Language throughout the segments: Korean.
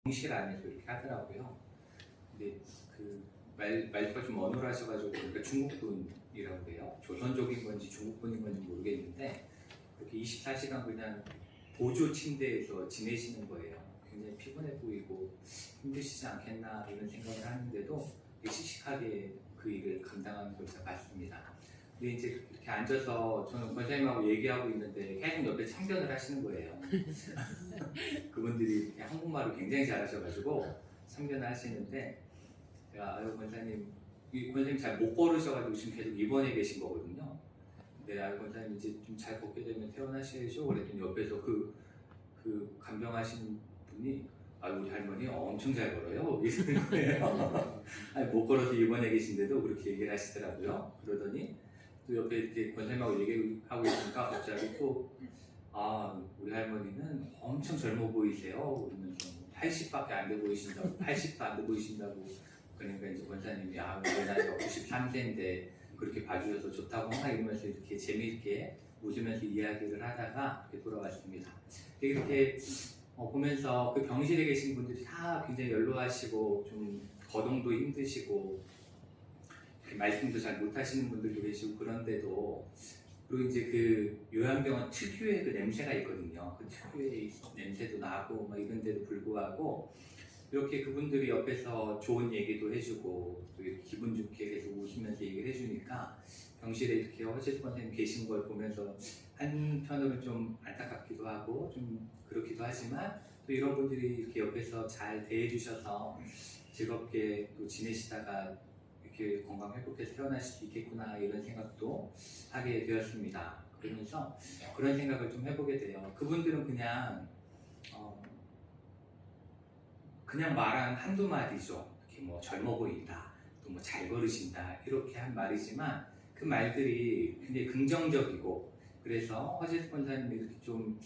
병실 안에서 이렇게 하더라고요. 근데 그 말투가 좀 어눌하셔가지고 그러니까 중국분이라고 그래요. 조선족인 건지 중국분인 건지 모르겠는데 그렇게 24시간 그냥 보조 침대에서 지내시는 거예요. 굉장히 피곤해 보이고 힘드시지 않겠나 이런 생각을 하는데도 씩씩하게 그 일을 감당하는 걸 제가 봤습니다. 근데 이제 이렇게 앉아서 저는 권사님하고 얘기하고 있는데 계속 옆에 참견을 하시는 거예요. 그분들이 이렇게 한국말을 굉장히 잘하셔가지고 참견을 하시는데 제가 아유 권사님, 이 권사님 잘 못 걸으셔가지고 지금 계속 입원해 계신 거거든요. 근데 아유 권사님 이제 좀 잘 걷게 되면 퇴원하셔야죠. 그랬더니 옆에서 그 간병하신 분이 아유 우리 할머니 엄청 잘 걸어요. 이러는 거예요. 아니 못 걸어서 입원해 계신데도 그렇게 얘기를 하시더라고요. 그러더니 또 옆에 이렇게 권사님하고 얘기하고 있으니까 갑자기 또 아, 우리 할머니는 엄청 젊어 보이세요. 그러면서 80밖에 안 돼 보이신다고, 80도 안 돼 보이신다고. 그러니까 이제 권사님이 아, 우리 나이가 93세인데 그렇게 봐주셔서 좋다고 막 이러면서 이렇게 재미있게 웃으면서 이야기를 하다가 이렇게 돌아왔습니다. 이렇게 보면서 그 병실에 계신 분들이 다 굉장히 연로하시고 좀 거동도 힘드시고 말씀도 잘 못하시는 분들도 계시고 그런데도 그리고 이제 그 요양병원 특유의 그 냄새가 있거든요. 그 특유의 냄새도 나고 막 이런데도 불구하고 이렇게 그분들이 옆에서 좋은 얘기도 해주고 또 이렇게 기분 좋게 계속 웃으면서 얘기를 해주니까 병실에 이렇게 허재수 선생님 계신 걸 보면서 한편으로는 좀 안타깝기도 하고 좀 그렇기도 하지만 또 이런 분들이 이렇게 옆에서 잘 대해주셔서 즐겁게 또 지내시다가 이렇게 건강 회복해서 태어나실 수 있겠구나 이런 생각도 하게 되었습니다. 그러면서 그런 생각을 좀 해보게 돼요. 그분들은 그냥 말한 한두 마디죠. 이렇게 뭐 젊어 보인다, 또 뭐 잘 걸으신다 이렇게 한 말이지만 그 말들이 굉장히 긍정적이고 그래서 허재수 권사님이 이렇게 좀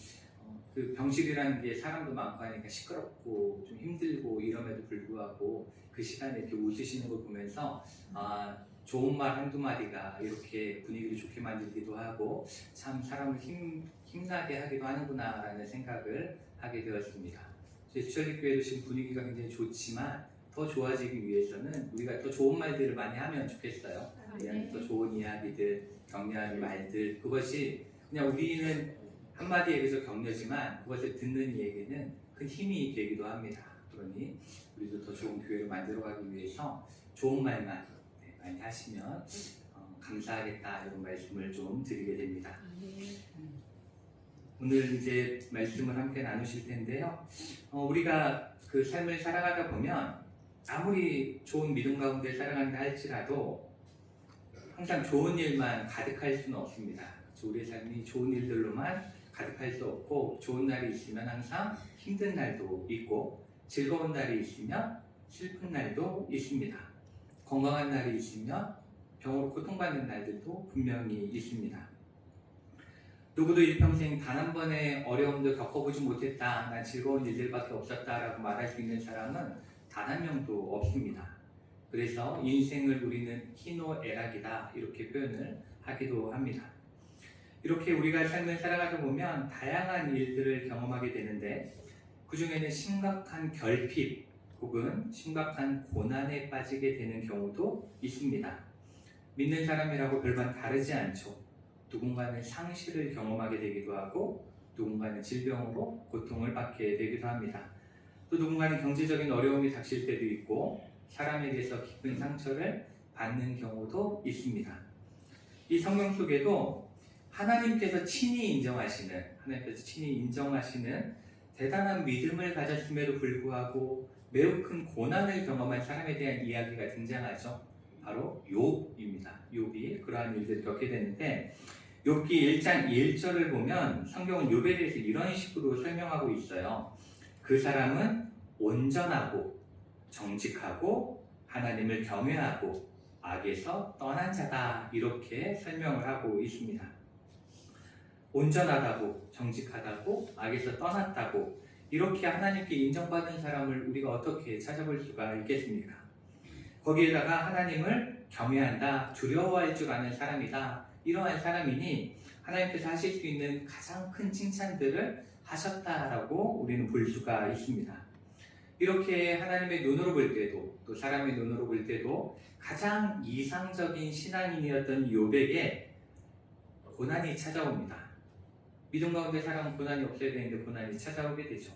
그 병실이라는 게 사람도 많고 하니까 시끄럽고 좀 힘들고 이럼에도 불구하고 그 시간에 이렇게 웃으시는 걸 보면서 아, 좋은 말 한두 마디가 이렇게 분위기를 좋게 만들기도 하고 참 사람을 힘나게 하기도 하는구나 라는 생각을 하게 되었습니다. 저희 수철교회도 지금 분위기가 굉장히 좋지만 더 좋아지기 위해서는 우리가 더 좋은 말들을 많이 하면 좋겠어요. 더 좋은 이야기들, 격려하는 말들 그것이 그냥 우리는 한마디에 비해서 격려지만 그것을 듣는 이에게는 큰 힘이 되기도 합니다. 그러니 우리도 더 좋은 교회를 만들어가기 위해서 좋은 말만 많이 하시면 감사하겠다 이런 말씀을 좀 드리게 됩니다. 오늘 이제 말씀을 함께 나누실 텐데요. 우리가 그 삶을 살아가다 보면 아무리 좋은 믿음 가운데 살아간다 할지라도 항상 좋은 일만 가득할 수는 없습니다. 우리의 삶이 좋은 일들로만 가득할 수 없고 좋은 날이 있으면 항상 힘든 날도 있고 즐거운 날이 있으면 슬픈 날도 있습니다. 건강한 날이 있으면 병으로 고통받는 날들도 분명히 있습니다. 누구도 일평생 단 한 번의 어려움도 겪어보지 못했다, 난 즐거운 일들밖에 없었다라고 말할 수 있는 사람은 단 한 명도 없습니다. 그래서 인생을 우리는 희노애락이다 이렇게 표현을 하기도 합니다. 이렇게 우리가 삶을 살아가다 보면 다양한 일들을 경험하게 되는데 그 중에는 심각한 결핍 혹은 심각한 고난에 빠지게 되는 경우도 있습니다. 믿는 사람이라고 별반 다르지 않죠. 누군가는 상실을 경험하게 되기도 하고 누군가는 질병으로 고통을 받게 되기도 합니다. 또 누군가는 경제적인 어려움이 닥칠 때도 있고 사람에게서 깊은 상처를 받는 경우도 있습니다. 이 성경 속에도 하나님께서 친히 인정하시는 대단한 믿음을 가졌음에도 불구하고 매우 큰 고난을 경험한 사람에 대한 이야기가 등장하죠. 바로 욥입니다. 욥이 그러한 일들을 겪게 되는데 욥기 1장 1절을 보면 성경은 욥에 대해서 이런 식으로 설명하고 있어요. 그 사람은 온전하고 정직하고 하나님을 경외하고 악에서 떠난 자다 이렇게 설명을 하고 있습니다. 온전하다고, 정직하다고, 악에서 떠났다고 이렇게 하나님께 인정받은 사람을 우리가 어떻게 찾아볼 수가 있겠습니까? 거기에다가 하나님을 경외한다, 두려워할 줄 아는 사람이다 이러한 사람이니 하나님께서 하실 수 있는 가장 큰 칭찬들을 하셨다라고 우리는 볼 수가 있습니다. 이렇게 하나님의 눈으로 볼 때도 또 사람의 눈으로 볼 때도 가장 이상적인 신앙인이었던 욥에게 고난이 찾아옵니다. 믿음 가운데 살아온 고난이 없어야 되는데 고난이 찾아오게 되죠.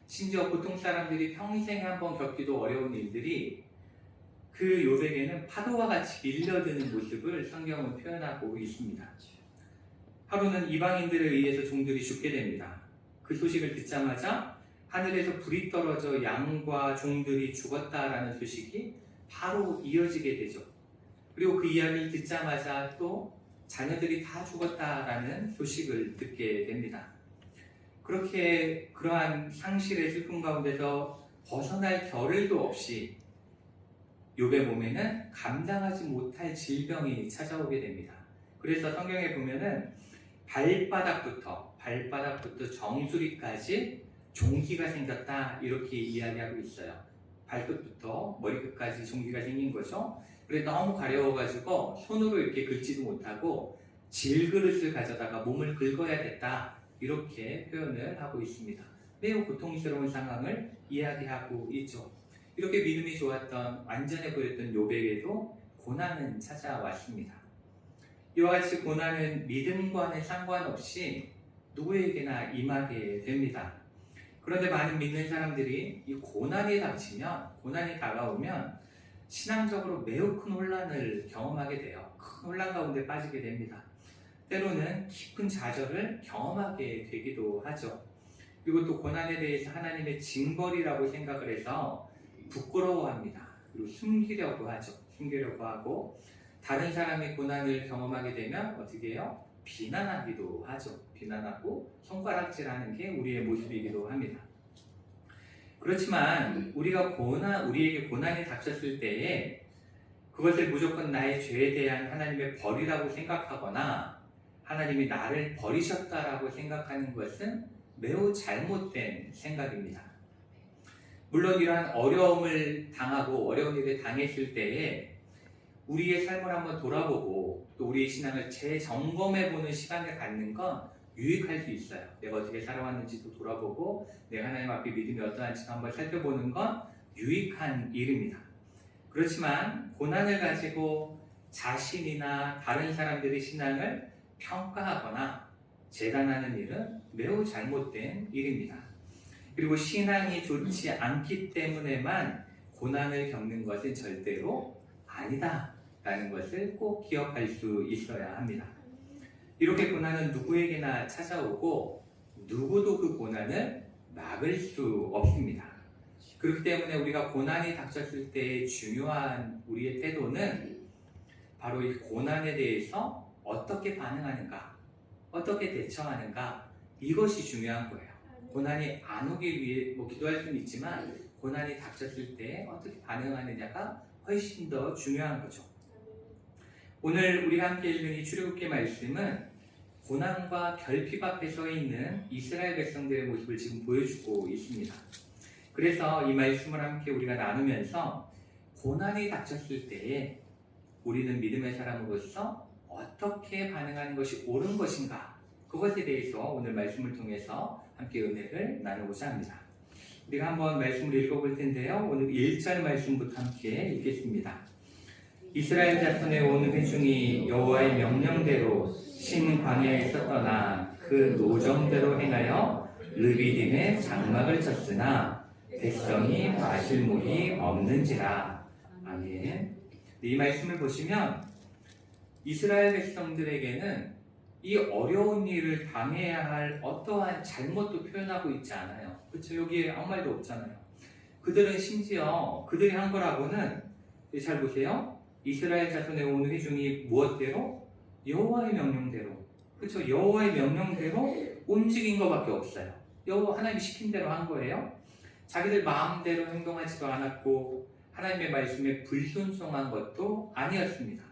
심지어 보통 사람들이 평생에 한번 겪기도 어려운 일들이 그 욥에게는 파도와 같이 밀려드는 모습을 성경은 표현하고 있습니다. 하루는 이방인들에 의해서 종들이 죽게 됩니다. 그 소식을 듣자마자 하늘에서 불이 떨어져 양과 종들이 죽었다라는 소식이 바로 이어지게 되죠. 그리고 그 이야기를 듣자마자 또 자녀들이 다 죽었다라는 소식을 듣게 됩니다. 그렇게 그러한 상실의 슬픔 가운데서 벗어날 겨를도 없이 욥의 몸에는 감당하지 못할 질병이 찾아오게 됩니다. 그래서 성경에 보면은 발바닥부터 정수리까지 종기가 생겼다 이렇게 이야기하고 있어요. 발끝부터 머리끝까지 종기가 생긴 거죠. 그래 너무 가려워가지고 손으로 이렇게 긁지도 못하고 질그릇을 가져다가 몸을 긁어야 됐다 이렇게 표현을 하고 있습니다. 매우 고통스러운 상황을 이야기하고 있죠. 이렇게 믿음이 좋았던 완전해 보였던 욥에게도 고난은 찾아왔습니다. 이와 같이 고난은 믿음과는 상관없이 누구에게나 임하게 됩니다. 그런데 많은 믿는 사람들이 이 고난이 다가오면 신앙적으로 매우 큰 혼란을 경험하게 돼요. 큰 혼란 가운데 빠지게 됩니다. 때로는 깊은 좌절을 경험하게 되기도 하죠. 그리고 또 고난에 대해서 하나님의 징벌이라고 생각을 해서 부끄러워합니다. 그리고 숨기려고 하고 다른 사람의 고난을 경험하게 되면 어떻게 해요? 비난하기도 하죠. 비난하고 손가락질하는 게 우리의 모습이기도 합니다. 그렇지만 우리에게 고난이 닥쳤을 때에 그것을 무조건 나의 죄에 대한 하나님의 벌이라고 생각하거나 하나님이 나를 버리셨다라고 생각하는 것은 매우 잘못된 생각입니다. 물론 이러한 어려움을 당하고 어려운 일을 당했을 때에 우리의 삶을 한번 돌아보고 또 우리의 신앙을 재점검해보는 시간을 갖는 건 유익할 수 있어요. 내가 어떻게 살아왔는지도 돌아보고 내가 하나님 앞에 믿음이 어떠한지도 한번 살펴보는 건 유익한 일입니다. 그렇지만 고난을 가지고 자신이나 다른 사람들의 신앙을 평가하거나 재단하는 일은 매우 잘못된 일입니다. 그리고 신앙이 좋지 않기 때문에만 고난을 겪는 것은 절대로 아니다 라는 것을 꼭 기억할 수 있어야 합니다. 이렇게 고난은 누구에게나 찾아오고 누구도 그 고난을 막을 수 없습니다. 그렇기 때문에 우리가 고난이 닥쳤을 때 중요한 우리의 태도는 바로 이 고난에 대해서 어떻게 반응하는가, 어떻게 대처하는가, 이것이 중요한 거예요. 고난이 안 오길 위해 기도할 수는 있지만 고난이 닥쳤을 때 어떻게 반응하느냐가 훨씬 더 중요한 거죠. 오늘 우리가 함께 읽은 이 출애굽기 말씀은 고난과 결핍 앞에 서 있는 이스라엘 백성들의 모습을 지금 보여주고 있습니다. 그래서 이 말씀을 함께 우리가 나누면서 고난이 닥쳤을 때에 우리는 믿음의 사람으로서 어떻게 반응하는 것이 옳은 것인가, 그것에 대해서 오늘 말씀을 통해서 함께 은혜를 나누고자 합니다. 우리가 한번 말씀을 읽어볼 텐데요. 오늘 1절 말씀부터 함께 읽겠습니다. 이스라엘 자손의 온 회중이 여호와의 명령대로 신 광야에서 떠나 그 노정대로 행하여 르비딤에 장막을 쳤으나 백성이 마실 물이 없는지라. 아멘. 이 말씀을 보시면 이스라엘 백성들에게는 이 어려운 일을 당해야 할 어떠한 잘못도 표현하고 있지 않아요. 그렇죠? 여기에 아무 말도 없잖아요. 그들은 심지어 그들이 한 거라고는, 잘 보세요. 이스라엘 자손의 온 회중이 무엇대로? 여호와의 명령대로. 그렇죠? 여호와의 명령대로 움직인 것밖에 없어요. 여호와 하나님이 시킨 대로 한 거예요. 자기들 마음대로 행동하지도 않았고 하나님의 말씀에 불순종한 것도 아니었습니다.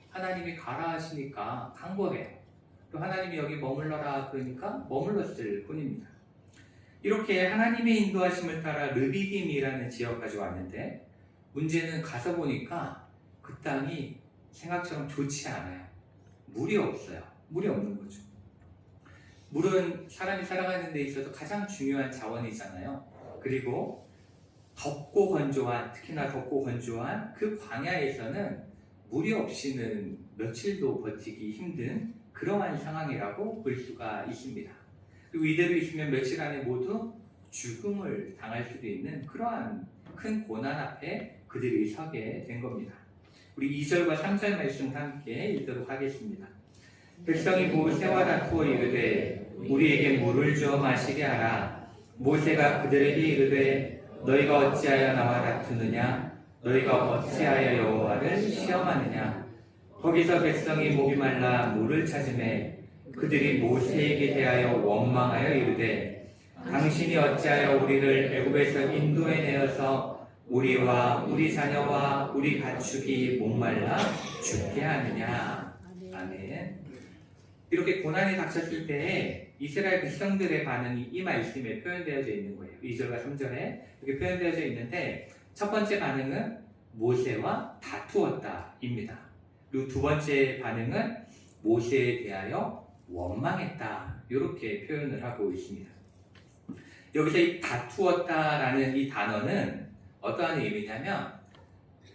하나님이 가라 하시니까 간 거예요. 또 하나님이 여기 머물러라 그러니까 머물렀을 뿐입니다. 이렇게 하나님의 인도하심을 따라 르비딤이라는 지역까지 왔는데 문제는 가서 보니까 그 땅이 생각처럼 좋지 않아요. 물이 없어요. 물이 없는 거죠. 물은 사람이 살아가는 데 있어서 가장 중요한 자원이잖아요. 그리고 덥고 건조한, 특히나 덥고 건조한 그 광야에서는 물이 없이는 며칠도 버티기 힘든 그러한 상황이라고 볼 수가 있습니다. 그리고 이대로 있으면 며칠 안에 모두 죽음을 당할 수도 있는 그러한 큰 고난 앞에 그들이 서게 된 겁니다. 우리 2절과 3절 말씀 함께 읽도록 하겠습니다. 백성이 모세와 다투어 이르되 우리에게 물을 주어 마시게 하라. 모세가 그들에게 이르되 너희가 어찌하여 나와 다투느냐? 너희가 어찌하여 여호와를 시험하느냐? 거기서 백성이 목이 말라 물을 찾으매 그들이 모세에게 대하여 원망하여 이르되 당신이 어찌하여 우리를 애굽에서 인도해 내어서 우리와 우리 자녀와 우리 가축이 목말라 죽게 하느냐? 아멘. 이렇게 고난이 닥쳤을 때에 이스라엘 백성들의 반응이 이 말씀에 표현되어져 있는 거예요. 2절과 3절에 이렇게 표현되어져 있는데 첫 번째 반응은 모세와 다투었다입니다. 그리고 두 번째 반응은 모세에 대하여 원망했다. 이렇게 표현을 하고 있습니다. 여기서 이 다투었다라는 이 단어는 어떠한 의미냐면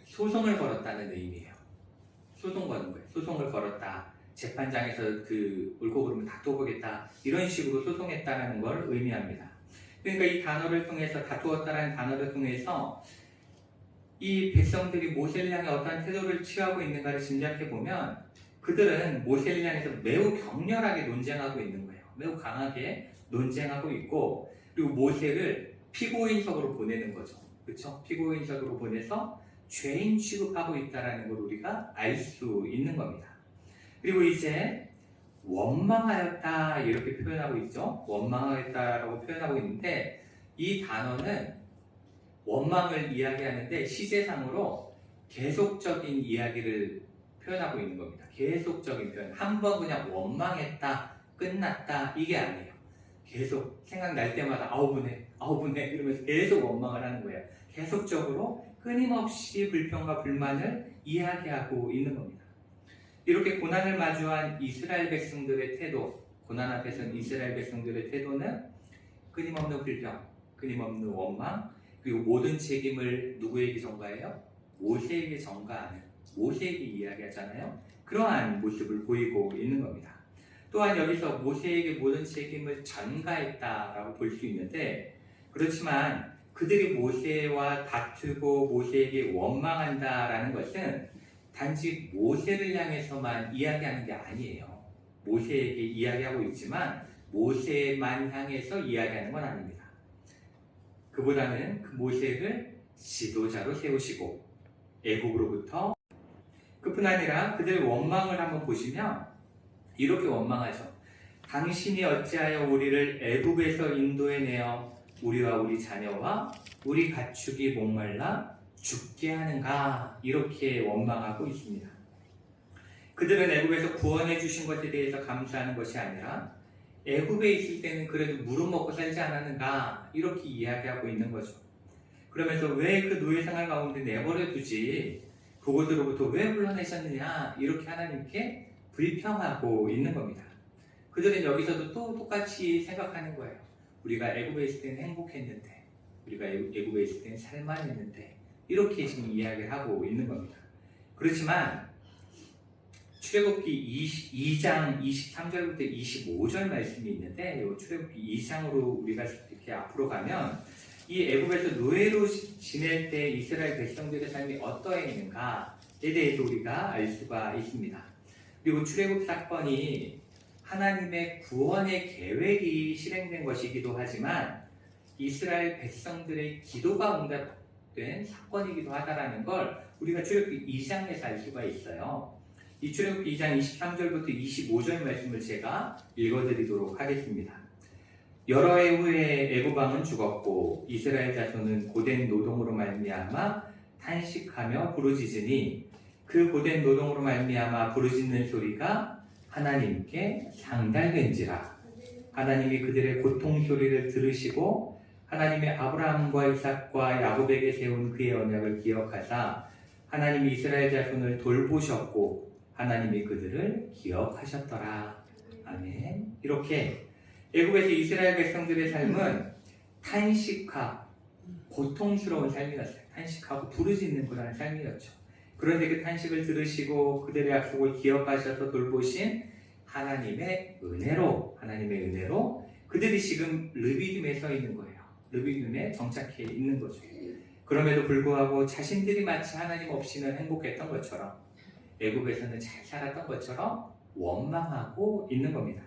소송을 걸었다는 의미예요. 소송 거는 거예요. 소송을 걸었다. 재판장에서 그 옳고 그름을 다투어보겠다. 이런 식으로 소송했다는 걸 의미합니다. 그러니까 이 단어를 통해서 다투었다라는 단어를 통해서 이 백성들이 모세를 향해 어떠한 태도를 취하고 있는가를 짐작해 보면 그들은 모세를 향해서 매우 격렬하게 논쟁하고 있는 거예요. 매우 강하게 논쟁하고 있고 그리고 모세를 피고인석으로 보내는 거죠. 그렇죠? 피고인석으로 보내서 죄인 취급하고 있다는 걸 우리가 알 수 있는 겁니다. 그리고 이제 원망하였다 이렇게 표현하고 있죠. 원망하였다라고 표현하고 있는데 이 단어는 원망을 이야기하는데 시제상으로 계속적인 이야기를 표현하고 있는 겁니다. 계속적인 표현. 한 번 그냥 원망했다, 끝났다 이게 아니에요. 계속 생각날 때마다 아우 분해 이러면서 계속 원망을 하는 거예요. 계속적으로 끊임없이 불평과 불만을 이야기하고 있는 겁니다. 이렇게 고난을 마주한 이스라엘 백성들의 태도, 고난 앞에서는 이스라엘 백성들의 태도는 끊임없는 불평, 끊임없는 원망, 그리고 모든 책임을 누구에게 전가해요? 모세에게 전가하는, 모세에게 이야기하잖아요. 그러한 모습을 보이고 있는 겁니다. 또한 여기서 모세에게 모든 책임을 전가했다라고 볼 수 있는데 그렇지만 그들이 모세와 다투고 모세에게 원망한다라는 것은 단지 모세를 향해서만 이야기하는 게 아니에요. 모세에게 이야기하고 있지만 모세만 향해서 이야기하는 건 아닙니다. 그보다는 그 모세를 지도자로 세우시고 애국으로부터 그뿐 아니라 그들의 원망을 한번 보시면 이렇게 원망하죠. 당신이 어찌하여 우리를 애국에서 인도해 내어 우리와 우리 자녀와 우리 가축이 목말라 죽게 하는가 이렇게 원망하고 있습니다. 그들은 애굽에서 구원해 주신 것에 대해서 감사하는 것이 아니라 애굽에 있을 때는 그래도 물은 먹고 살지 않았는가 이렇게 이야기하고 있는 거죠. 그러면서 왜 그 노예 생활 가운데 내버려 두지 그곳으로부터 왜 불러내셨느냐 이렇게 하나님께 불평하고 있는 겁니다. 그들은 여기서도 또 똑같이 생각하는 거예요. 우리가 애굽에 있을 때는 행복했는데 우리가 애굽에 있을 때는 살만했는데 이렇게 지금 이야기를 하고 있는 겁니다. 그렇지만 출애굽기 22장 23절부터 25절 말씀이 있는데 이 출애굽기 2장으로 우리가 이렇게 앞으로 가면 이 애굽에서 노예로 지낼 때 이스라엘 백성들의 삶이 어떠했는가에 대해서 우리가 알 수가 있습니다. 그리고 출애굽 사건이 하나님의 구원의 계획이 실행된 것이기도 하지만 이스라엘 백성들의 기도가 응답된 사건이기도 하다라는 걸 우리가 출애굽기 2장에서 알 수가 있어요. 이 출애굽기 2장 23절부터 25절 말씀을 제가 읽어드리도록 하겠습니다. 여러 해 후에 애굽 왕은 죽었고 이스라엘 자손은 고된 노동으로 말미암아 탄식하며 부르짖으니 그 고된 노동으로 말미암아 부르짖는 소리가 하나님께 상달된지라. 하나님이 그들의 고통 소리를 들으시고 하나님의 아브라함과 이삭과 야곱에게 세운 그의 언약을 기억하사 하나님이 이스라엘 자손을 돌보셨고 하나님이 그들을 기억하셨더라. 아멘. 이렇게 애굽에서 이스라엘 백성들의 삶은 탄식과 고통스러운 삶이었어요. 탄식하고 부르짖는 그런 삶이었죠. 그런데 그 탄식을 들으시고 그들의 약속을 기억하셔서 돌보신 하나님의 은혜로 그들이 지금 르비딤에 서 있는 거예요. 르비딤에 정착해 있는 거죠. 그럼에도 불구하고 자신들이 마치 하나님 없이는 행복했던 것처럼, 애굽에서는 잘 살았던 것처럼 원망하고 있는 겁니다.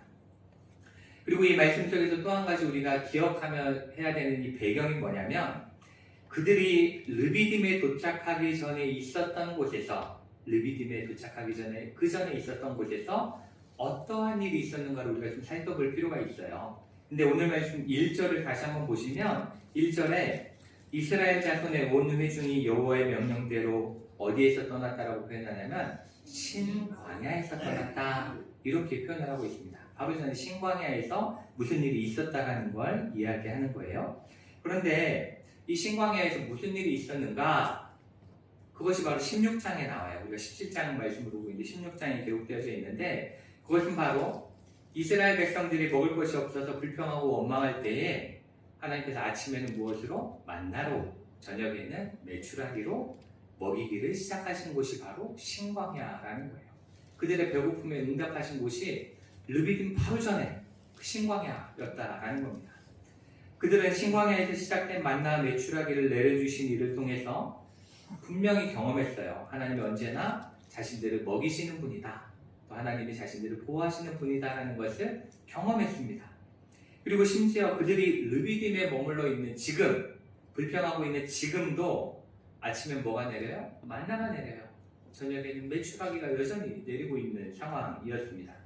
그리고 이 말씀 속에서 또 한 가지 우리가 기억하며 해야 되는 이 배경이 뭐냐면, 그들이 르비딤에 도착하기 전에 있었던 곳에서, 르비딤에 도착하기 전에 그 전에 있었던 곳에서 어떠한 일이 있었는가를 우리가 좀 살펴볼 필요가 있어요. 근데 오늘 말씀 1절을 다시 한번 보시면 1절에 이스라엘 자손의 온 회중이 여호와의 명령대로 어디에서 떠났다라고 표현하냐면 신광야에서 떠났다, 이렇게 표현을 하고 있습니다. 바로 전에 신광야에서 무슨 일이 있었다라는 걸 이야기하는 거예요. 그런데 이 신광야에서 무슨 일이 있었는가, 그것이 바로 16장에 나와요. 우리가 17장 말씀을 보고 있는데 16장에 기록되어져 있는데, 그것은 바로 이스라엘 백성들이 먹을 것이 없어서 불평하고 원망할 때에 하나님께서 아침에는 무엇으로? 만나로, 저녁에는 메추라기로 먹이기를 시작하신 곳이 바로 신광야라는 거예요. 그들의 배고픔에 응답하신 곳이 르비딤 바로 전에 그 신광야였다라는 겁니다. 그들은 신광야에서 시작된 만나 메추라기를 내려주신 일을 통해서 분명히 경험했어요. 하나님이 언제나 자신들을 먹이시는 분이다, 또 하나님이 자신들을 보호하시는 분이다라는 것을 경험했습니다. 그리고 심지어 그들이 르비딤에 머물러 있는 지금, 불평하고 있는 지금도 아침에 뭐가 내려요? 만나가 내려요. 저녁에는 메추라기가 여전히 내리고 있는 상황이었습니다.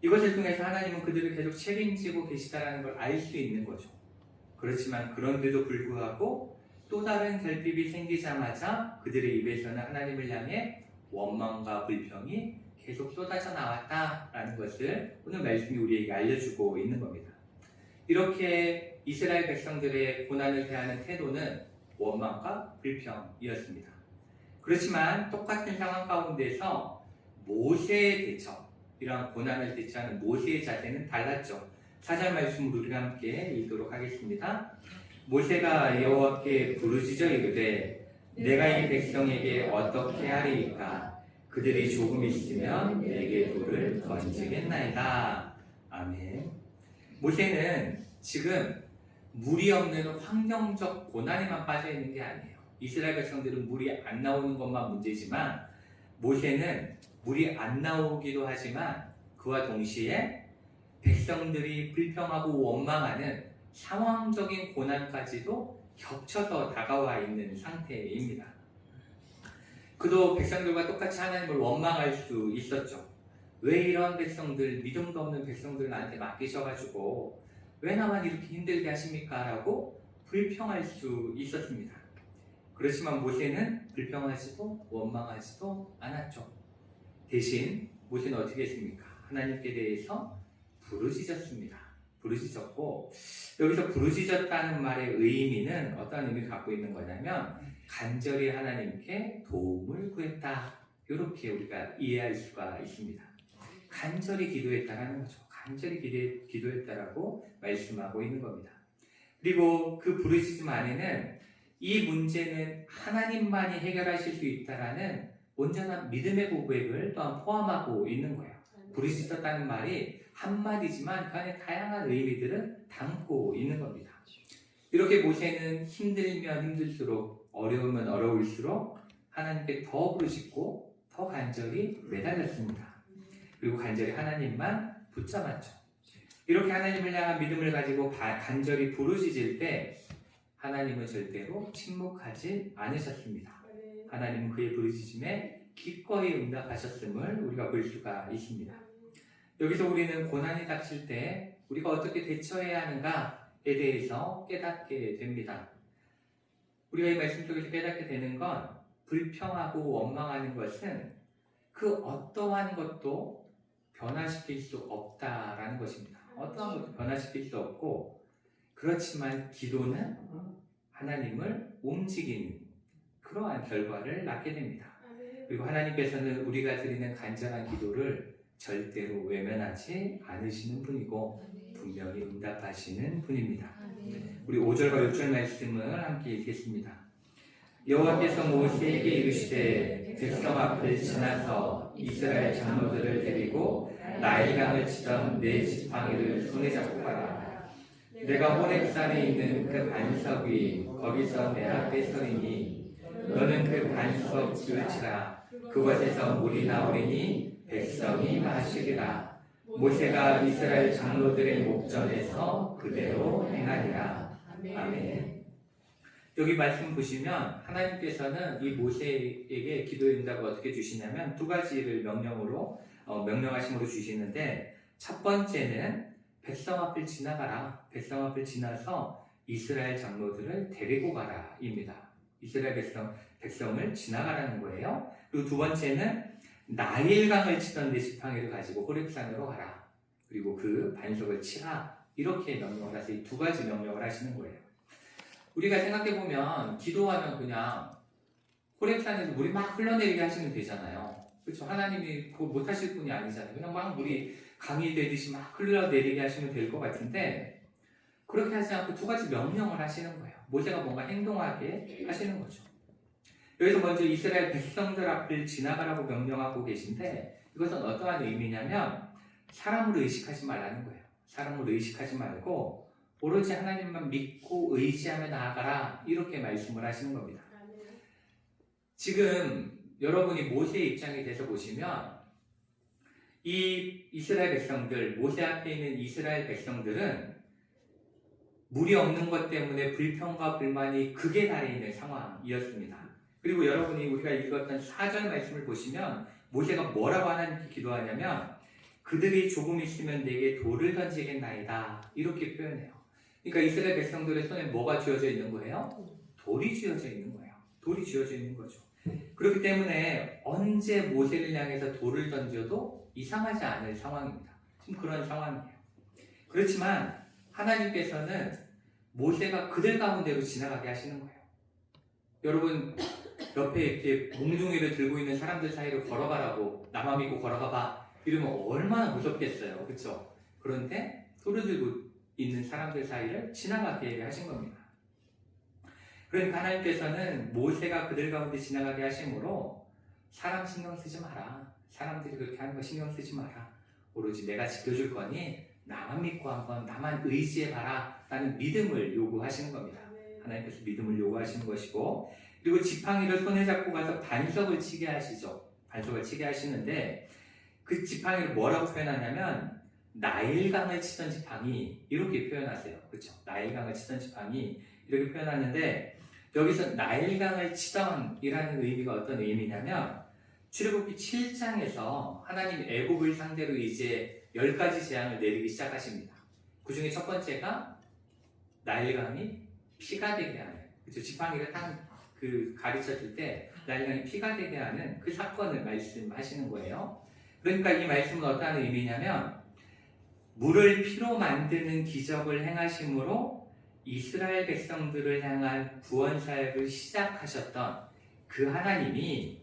이것을 통해서 하나님은 그들을 계속 책임지고 계시다는 걸 알 수 있는 거죠. 그렇지만 그런데도 불구하고 또 다른 결핍이 생기자마자 그들의 입에서는 하나님을 향해 원망과 불평이 계속 쏟아져 나왔다라는 것을 오늘 말씀이 우리에게 알려주고 있는 겁니다. 이렇게 이스라엘 백성들의 고난을 대하는 태도는 원망과 불평이었습니다. 그렇지만 똑같은 상황 가운데서 모세의 대처, 이러한 고난을 대처하는 모세의 자세는 달랐죠. 4절 말씀을 우리가 함께 읽도록 하겠습니다. 모세가 여호와께 부르짖어 이르되 내가 이 백성에게 어떻게 하리이까? 그들이 조금 있으면 내게 돌을 던지겠나이다. 아멘. 모세는 지금 물이 없는 환경적 고난에만 빠져 있는 게 아니에요. 이스라엘 백성들은 물이 안 나오는 것만 문제지만 모세는 물이 안 나오기도 하지만 그와 동시에 백성들이 불평하고 원망하는 상황적인 고난까지도 겹쳐서 다가와 있는 상태입니다. 그도 백성들과 똑같이 하나님을 원망할 수 있었죠. 왜 이런 백성들, 믿음도 없는 백성들 나한테 맡기셔가지고 왜 나만 이렇게 힘들게 하십니까? 라고 불평할 수 있었습니다. 그렇지만 모세는 불평하지도 원망하지도 않았죠. 대신 모세는 어떻게 했습니까? 하나님께 대해서 부르짖었습니다. 부르짖었고, 여기서 부르짖었다는 말의 의미는 어떤 의미를 갖고 있는 거냐면 간절히 하나님께 도움을 구했다, 이렇게 우리가 이해할 수가 있습니다. 간절히 기도했다라는 거죠. 간절히 기도했다라고 말씀하고 있는 겁니다. 그리고 그 부르짖음 안에는 이 문제는 하나님만이 해결하실 수 있다라는 온전한 믿음의 고백을 또한 포함하고 있는 거예요. 부르짖었다는 말이 한마디지만 그 안에 다양한 의미들을 담고 있는 겁니다. 이렇게 모세는 힘들면 힘들수록, 어려우면 어려울수록 하나님께 더 부르짖고 더 간절히 매달렸습니다. 그리고 간절히 하나님만 붙잡았죠. 이렇게 하나님을 향한 믿음을 가지고 간절히 부르짖을 때 하나님은 절대로 침묵하지 않으셨습니다. 하나님은 그의 부르짖음에 기꺼이 응답하셨음을 우리가 볼 수가 있습니다. 여기서 우리는 고난이 닥칠 때 우리가 어떻게 대처해야 하는가에 대해서 깨닫게 됩니다. 우리가 이 말씀 속에서 깨닫게 되는 건 불평하고 원망하는 것은 그 어떠한 것도 변화시킬 수 없다라는 것입니다. 어떠한 것도 변화시킬 수 없고, 그렇지만 기도는 하나님을 움직이는 그러한 결과를 낳게 됩니다. 그리고 하나님께서는 우리가 드리는 간절한 기도를 절대로 외면하지 않으시는 분이고 분명히 응답하시는 분입니다. 우리 5절과 6절 말씀을 함께 읽겠습니다. 여호와께서 모세에게 이르시되 백성 앞을 지나서 이스라엘 장로들을 데리고 나일강을 치던 네 지팡이를 손에 잡고 가라. 내가 호렙산에 있는 그 반석 위 거기서 내 앞에 서리니 너는 그 반석을 치라. 그곳에서 물이 나오리니 백성이 마시리라. 모세가 이스라엘 장로들의 목전에서 그대로 행하리라. 아멘. 여기 말씀 보시면 하나님께서는 이 모세에게 기도의 응답을 어떻게 주시냐면 두 가지를 명령하심으로 주시는데, 첫 번째는 백성 앞을 지나가라. 백성 앞을 지나서 이스라엘 장로들을 데리고 가라 입니다. 이스라엘 백성을 지나가라는 거예요. 그리고 두 번째는 나일강을 치던 네 지팡이를 가지고 호렙산으로 가라. 그리고 그 반석을 치라. 이렇게 명령을 하세요. 이 두 가지 명령을 하시는 거예요. 우리가 생각해보면 기도하면 그냥 호렙산에서 물이 막 흘러내리게 하시면 되잖아요. 그렇죠? 하나님이 그거 못하실 분이 아니잖아요. 그냥 막 물이 강이 되듯이 막 흘러내리게 하시면 될 것 같은데, 그렇게 하지 않고 두 가지 명령을 하시는 거예요. 모세가 뭔가 행동하게 하시는 거죠. 여기서 먼저 이스라엘 백성들 앞을 지나가라고 명령하고 계신데, 이것은 어떠한 의미냐면 사람을 의식하지 말라는 거예요. 사람을 의식하지 말고 오로지 하나님만 믿고 의지하며 나아가라, 이렇게 말씀을 하시는 겁니다. 지금 여러분이 모세의 입장에 대해서 보시면 이 이스라엘 백성들, 모세 앞에 있는 이스라엘 백성들은 물이 없는 것 때문에 불평과 불만이 극에 달해 있는 상황이었습니다. 그리고 여러분이 우리가 읽었던 4절 말씀을 보시면 모세가 뭐라고 하나님께 기도하냐면 그들이 조금 있으면 내게 돌을 던지겠나이다, 이렇게 표현해요. 그러니까 이스라엘 백성들의 손에 뭐가 쥐어져 있는 거예요? 돌이 쥐어져 있는 거예요. 돌이 쥐어져 있는 거죠. 그렇기 때문에 언제 모세를 향해서 돌을 던져도 이상하지 않을 상황입니다. 지금 그런 상황이에요. 그렇지만 하나님께서는 모세가 그들 가운데로 지나가게 하시는 거예요. 여러분, 옆에 이렇게 몽둥이를 들고 있는 사람들 사이로 걸어가라고, 나만 믿고 걸어가봐, 이러면 얼마나 무섭겠어요. 그렇죠? 그런데 돌을 들고 있는 사람들 사이를 지나가게 하신 겁니다. 그러니까 하나님께서는 모세가 그들 가운데 지나가게 하심으로 사람 신경 쓰지 마라. 사람들이 그렇게 하는 거 신경 쓰지 마라. 오로지 내가 지켜줄 거니 나만 믿고 한번 나만 의지해봐라 라는 믿음을 요구하시는 겁니다. 하나님께서 믿음을 요구하시는 것이고, 그리고 지팡이를 손에 잡고 가서 반석을 치게 하시죠. 반석을 치게 하시는데 그 지팡이를 뭐라고 표현하냐면 나일강을 치던 지팡이, 이렇게 표현하세요. 그렇죠? 나일강을 치던 지팡이, 이렇게 표현하는데 여기서 나일강을 치던 이라는 의미가 어떤 의미냐면 출애굽기 7장에서 하나님이 애굽을 상대로 이제 10가지 재앙을 내리기 시작하십니다. 그 중에 첫 번째가 나일강이 피가 되게 하는, 그렇죠? 지팡이를 딱 가르쳐줄 때 나일강이 피가 되게 하는 그 사건을 말씀하시는 거예요. 그러니까 이 말씀은 어떤 의미냐면 물을 피로 만드는 기적을 행하심으로 이스라엘 백성들을 향한 구원 사역을 시작하셨던 그 하나님이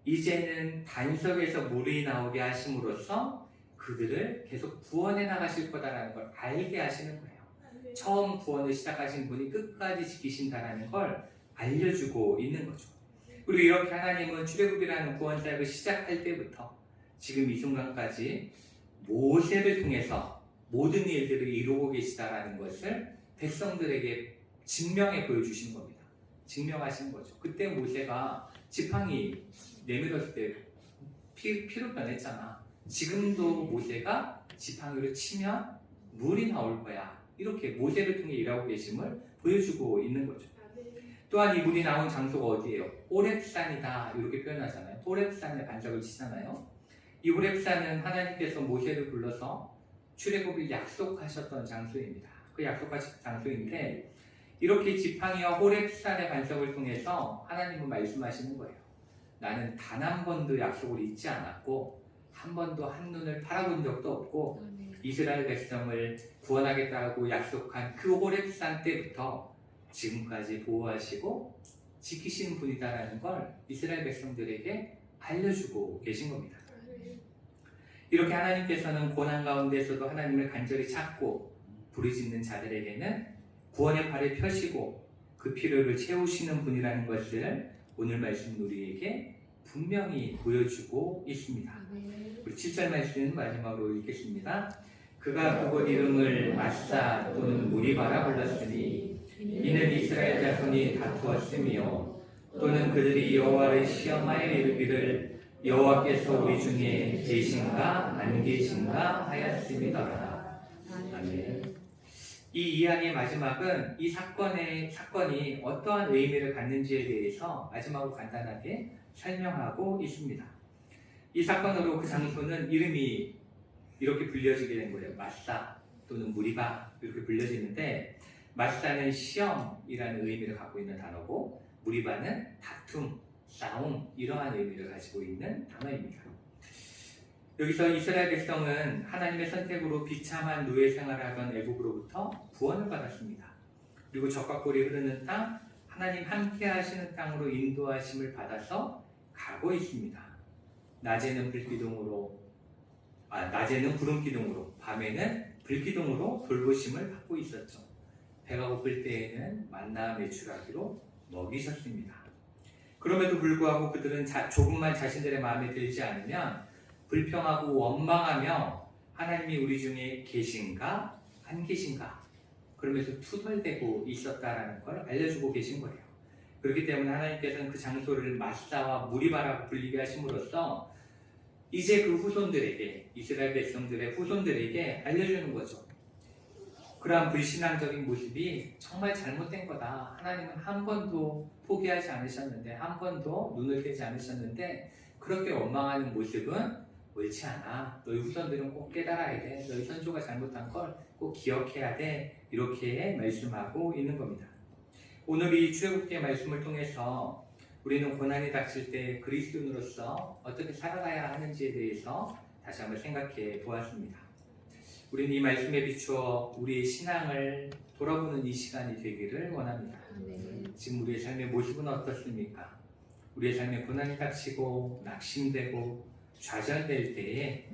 이제는 반석에서 물이 나오게 하심으로써 그들을 계속 구원해 나가실 거다라는 걸 알게 하시는 거예요. 처음 구원을 시작하신 분이 끝까지 지키신다라는 걸 알려주고 있는 거죠. 그리고 이렇게 하나님은 출애굽이라는 구원 사역을 시작할 때부터 지금 이 순간까지 모세를 통해서 모든 일들을 이루고 계시다라는 것을 백성들에게 증명해 보여주신 겁니다. 증명하신 거죠. 그때 모세가 지팡이 내밀었을 때 피로 변했잖아. 지금도 모세가 지팡이로 치면 물이 나올 거야. 이렇게 모세를 통해 일하고 계심을 보여주고 있는 거죠. 또한 이 물이 나온 장소가 어디예요? 호렙산이다, 이렇게 표현하잖아요. 호렙산에 반석을 치잖아요. 이 호렙산은 하나님께서 모세를 불러서 출애굽을 약속하셨던 장소입니다. 그 약속하신 장소인데 이렇게 지팡이와 호렙산의 반석을 통해서 하나님은 말씀하시는 거예요. 나는 단 한 번도 약속을 잊지 않았고 한 번도 한눈을 팔아본 적도 없고 이스라엘 백성을 구원하겠다고 약속한 그 호렙산 때부터 지금까지 보호하시고 지키시는 분이다라는 걸 이스라엘 백성들에게 알려주고 계신 겁니다. 이렇게 하나님께서는 고난 가운데서도 하나님을 간절히 찾고 부르짖는 자들에게는 구원의 팔을 펴시고 그 필요를 채우시는 분이라는 것을 오늘 말씀 우리에게 분명히 보여주고 있습니다. 우리 7절 말씀 마지막으로 읽겠습니다. 그가 그곳 이름을 마사 또는 무리바라 불렀으니 이는 이스라엘 자손이 다투었으며 또는 그들이 여호와를 시험하여 이르기를 여호와께서 우리 중에 계신가 안 계신가 하였음이더라. 아멘. 이 이야기의 마지막은 이 사건이 어떠한 의미를 갖는지에 대해서 마지막으로 간단하게 설명하고 있습니다. 이 사건으로 그 장소는 이름이 이렇게 불려지게 된 거예요. 마사 또는 무리바 이렇게 불려지는데, 마사는 시험이라는 의미를 갖고 있는 단어고 무리바는 다툼, 싸움 이러한 의미를 가지고 있는 단어입니다. 여기서 이스라엘 백성은 하나님의 선택으로 비참한 노예 생활을 하던 애국으로부터 구원을 받았습니다. 그리고 적과 꿀이 흐르는 땅, 하나님 함께 하시는 땅으로 인도하심을 받아서 가고 있습니다. 낮에는 구름기둥으로, 밤에는 불기둥으로 돌보심을 받고 있었죠. 배가 고플 때에는 만나 메추라기로 먹이셨습니다. 그럼에도 불구하고 그들은 조금만 자신들의 마음에 들지 않으면 불평하고 원망하며 하나님이 우리 중에 계신가 안 계신가 그러면서 투덜대고 있었다라는 걸 알려주고 계신 거예요. 그렇기 때문에 하나님께서는 그 장소를 마사와 무리바라고 불리게 하심으로써 이제 그 후손들에게, 이스라엘 백성들의 후손들에게 알려주는 거죠. 그러한 불신앙적인 모습이 정말 잘못된 거다. 하나님은 한 번도 포기하지 않으셨는데, 한 번도 눈을 떼지 않으셨는데 그렇게 원망하는 모습은 옳지 않아. 너희 후손들은 꼭 깨달아야 돼. 너희 선조가 잘못한 걸 꼭 기억해야 돼. 이렇게 말씀하고 있는 겁니다. 오늘 이 출애굽기의 말씀을 통해서 우리는 고난이 닥칠 때 그리스도인으로서 어떻게 살아가야 하는지에 대해서 다시 한번 생각해 보았습니다. 우리는 이 말씀에 비추어 우리의 신앙을 돌아보는 이 시간이 되기를 원합니다. 지금 우리의 삶의 모습은 어떻습니까? 우리의 삶에 고난이 닥치고 낙심되고 좌절될 때에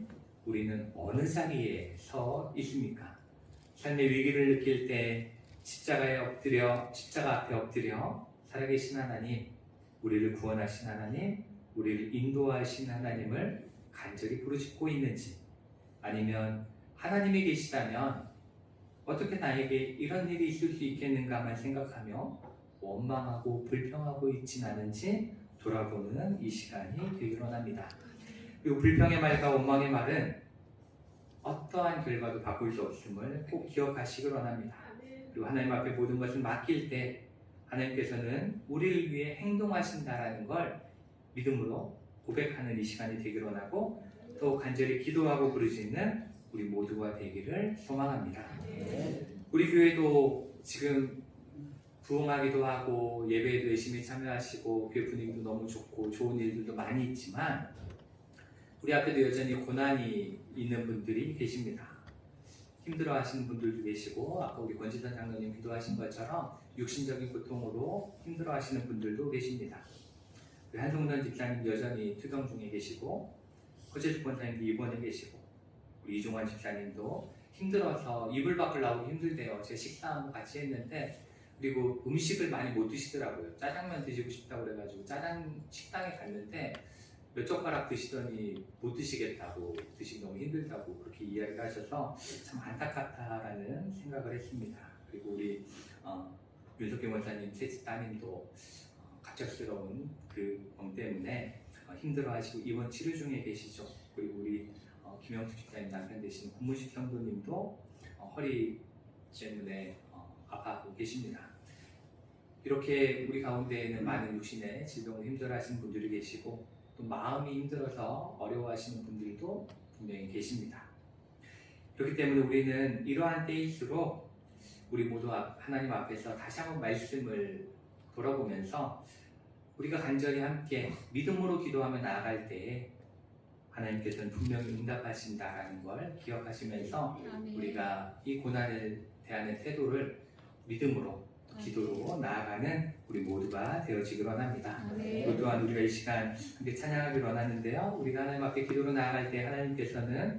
우리는 어느 자리에 서 있습니까? 삶의 위기를 느낄 때 십자가 앞에 엎드려 살아계신 하나님, 우리를 구원하신 하나님, 우리를 인도하신 하나님을 간절히 부르짖고 있는지, 아니면 하나님이 계시다면 어떻게 나에게 이런 일이 있을 수 있겠는가만 생각하며 원망하고 불평하고 있진 않은지 돌아보는 이 시간이 되기를 원합니다. 그리고 불평의 말과 원망의 말은 어떠한 결과도 바꿀 수 없음을 꼭 기억하시길 원합니다. 그리고 하나님 앞에 모든 것을 맡길 때 하나님께서는 우리를 위해 행동하신다라는 걸 믿음으로 고백하는 이 시간이 되기를 원하고, 또 간절히 기도하고 부르짖는 우리 모두가 되기를 소망합니다. 우리 교회도 지금 부흥하기도 하고 예배에도 열심히 참여하시고 교회 분위기도 너무 좋고 좋은 일들도 많이 있지만 우리 앞에도 여전히 고난이 있는 분들이 계십니다. 힘들어하시는 분들도 계시고, 아까 우리 권지선 장로님 기도하신 것처럼 육신적인 고통으로 힘들어하시는 분들도 계십니다. 우리 한송전 집사님 여전히 투병 중에 계시고, 허재숙 권사님도 입원해 계시고, 우리 이종환 집사님도 힘들어서 이불 밖을 나오기 힘들대요. 제가 식사하고 같이 했는데, 그리고 음식을 많이 못 드시더라고요. 짜장면 드시고 싶다고 그래가지고 짜장 식당에 갔는데 몇 젓가락 드시더니 못 드시겠다고, 드시기 너무 힘들다고 그렇게 이야기를 하셔서 참 안타깝다라는 생각을 했습니다. 그리고 우리 윤석경 원사님 셋째 따님도 갑작스러운 그 병 때문에 힘들어하시고 입원 치료 중에 계시죠. 그리고 우리 김영수 집사님 남편 되시는 국무식 성도님도 허리 때문에 아파하고 계십니다. 이렇게 우리 가운데에는 많은 육신의 질병으로 힘들어하시는 분들이 계시고, 또 마음이 힘들어서 어려워하시는 분들도 분명히 계십니다. 그렇기 때문에 우리는 이러한 때일수록 우리 모두 하나님 앞에서 다시 한번 말씀을 돌아보면서 우리가 간절히 함께 믿음으로 기도하며 나아갈 때에 하나님께서는 분명히 응답하신다라는 걸 기억하시면서 우리가 이 고난을 대하는 태도를 믿음으로, 기도로 나아가는 우리 모두가 되어지길 원합니다. 그 또한 우리가 이 시간 함께 찬양하길 원하는데요. 우리가 하나님 앞에 기도로 나아갈 때 하나님께서는